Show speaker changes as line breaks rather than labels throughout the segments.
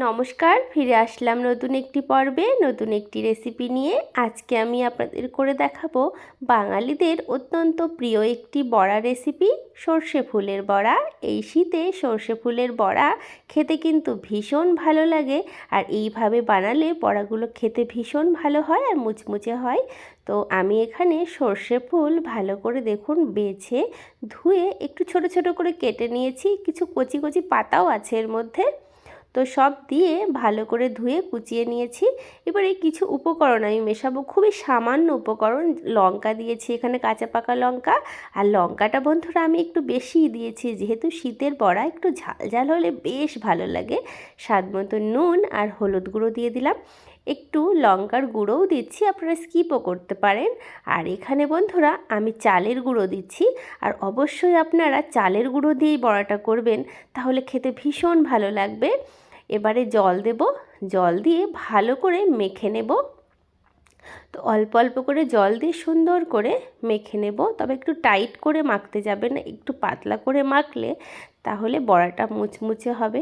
নমস্কার, ফিরে আসলাম নতুন একটি পর্বে নতুন একটি রেসিপি নিয়ে। আজকে আমি আপনাদের করে দেখাবো বাঙালিদের অত্যন্ত প্রিয় একটি বড়া রেসিপি, সর্ষে ফুলের বড়া। এই শীতে সর্ষে ফুলের বড়া খেতে কিন্তু ভীষণ ভালো লাগে, আর এইভাবে বানালে বড়াগুলো খেতে ভীষণ ভালো হয় আর মুচমুচে হয়। তো আমি এখানে সর্ষে ফুল ভালো করে দেখুন বেছে ধুয়ে একটু ছোট ছোট করে কেটে নিয়েছি, কিছু কচি কচি পাতাও আছে এর মধ্যে। তো সব দিয়ে ভালো করে ধুয়ে কুচিয়ে নিয়েছি। এবারে কিছু উপকরণ আমি মেশাবো, খুবই সামান্য উপকরণ। লঙ্কা দিয়েছি এখানে, কাঁচা পাকা লঙ্কা। আর লঙ্কাটা বন্ধুরা আমি একটু বেশিই দিয়েছি, যেহেতু শীতের বড়া একটু ঝাল ঝাল হলে বেশ ভালো লাগে। স্বাদ মতো নুন আর হলুদ গুঁড়ো দিয়ে দিলাম, একটু লঙ্কার গুঁড়োও দিচ্ছি, আপনারা স্কিপও করতে পারেন। আর এখানে বন্ধুরা আমি চালের গুঁড়ো দিচ্ছি, আর অবশ্যই আপনারা চালের গুঁড়ো দিয়েই বড়াটা করবেন, তাহলে খেতে ভীষণ ভালো লাগবে। এবারে জল দেব, জল দিয়ে ভালো করে মেখে নেব। তো অল্প অল্প করে জল দিয়ে সুন্দর করে মেখে নেব, তবে একটু টাইট করে মাখতে যাবে না, একটু পাতলা করে মাখলে তাহলে বড়াটা মুচমুচে হবে।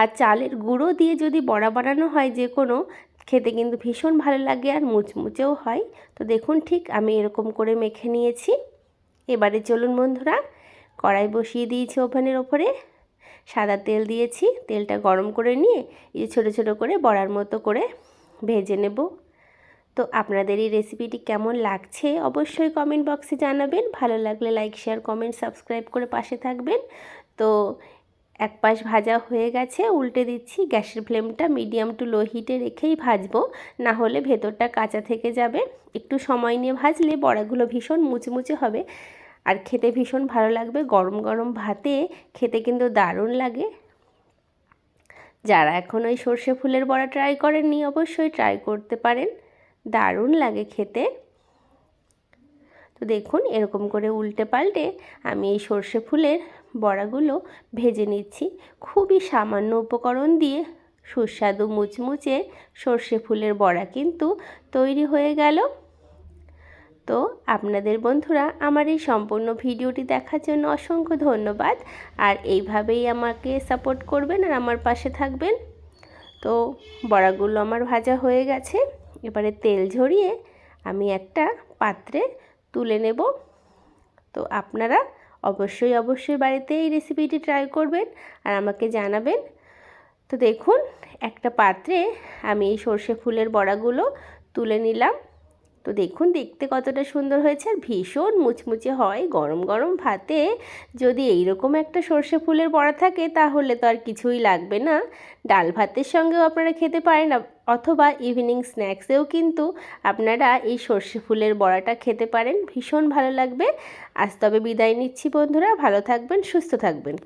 আর চালের গুঁড়ো দিয়ে যদি বড়া বানানো হয় যে কোনো, খেতে কিন্তু ভীষণ ভালো লাগে আর মুচমুচেও হয়। তো দেখুন ঠিক আমি এরকম করে মেখে নিয়েছি। এবারে চলুন বন্ধুরা, কড়াই বসিয়ে দিয়েছি ওভেনের ওপরে, সাদা তেল দিয়েছি, তেলটা গরম করে নিয়ে এই ছোটো ছোটো করে বড়ার মতো করে ভেজে নেব। তো আপনাদের এই রেসিপিটি কেমন লাগছে অবশ্যই কমেন্ট বক্সে জানাবেন। ভালো লাগলে লাইক শেয়ার কমেন্ট সাবস্ক্রাইব করে পাশে থাকবেন। তো এক পাশ ভাজা হয়ে গেছে, উল্টে দিচ্ছি। গ্যাসের ফ্লেমটা মিডিয়াম টু লো হিটে রেখেই ভাজবো, না হলে ভেতরটা কাঁচা থেকে যাবে। একটু সময় নিয়ে ভাজলে বড়াগুলো ভীষণ মুচমুচে হবে আর খেতে ভীষণ ভালো লাগবে। গরম গরম ভাতে খেতে কিন্তু দারুণ লাগে। যারা এখনও এই সর্ষে ফুলের বড়া ট্রাই করেননি অবশ্যই ট্রাই করতে পারেন, দারুণ লাগে খেতে। তো দেখুন এরকম করে উল্টে পাল্টে আমি এই সর্ষে ফুলের বড়াগুলো ভেজে নিচ্ছি। খুবই সামান্য উপকরণ দিয়ে সুস্বাদু মুচমুচে সর্ষে ফুলের বড়া কিন্তু তৈরি হয়ে গেল। তো আপনাদের বন্ধুরা আমার এই সম্পূর্ণ ভিডিওটি দেখার জন্য অসংখ্য ধন্যবাদ, আর এইভাবেই আমাকে সাপোর্ট করবেন আর আমার পাশে থাকবেন। তো বড়াগুলো আমার ভাজা হয়ে গেছে, এবারে তেল ঝরিয়ে আমি একটা পাত্রে তুলে নেব। তো আপনারা অবশ্যই বাড়িতে এই রেসিপিটি ট্রাই করবেন আর আমাকে জানাবেন। তো দেখুন একটা পাত্রে আমি এই সর্ষে ফুলের বড়াগুলো তুলে নিলাম। তো দেখুন দেখতে কতটা সুন্দর হয়েছে আর ভীষণ মুচমুচে হয়। গরম গরম ভাতে যদি এইরকম একটা সর্ষে ফুলের বড়া থাকে তাহলে তো আর কিছুই লাগবে না। ডাল ভাতের সঙ্গেও আপনারা খেতে পারেন, অথবা ইভিনিং স্ন্যাক্সেও কিন্তু আপনারা এই সর্ষে ফুলের বড়াটা খেতে পারেন, ভীষণ ভালো লাগবে। আজ তবে বিদায় নিচ্ছি বন্ধুরা, ভালো থাকবেন, সুস্থ থাকবেন।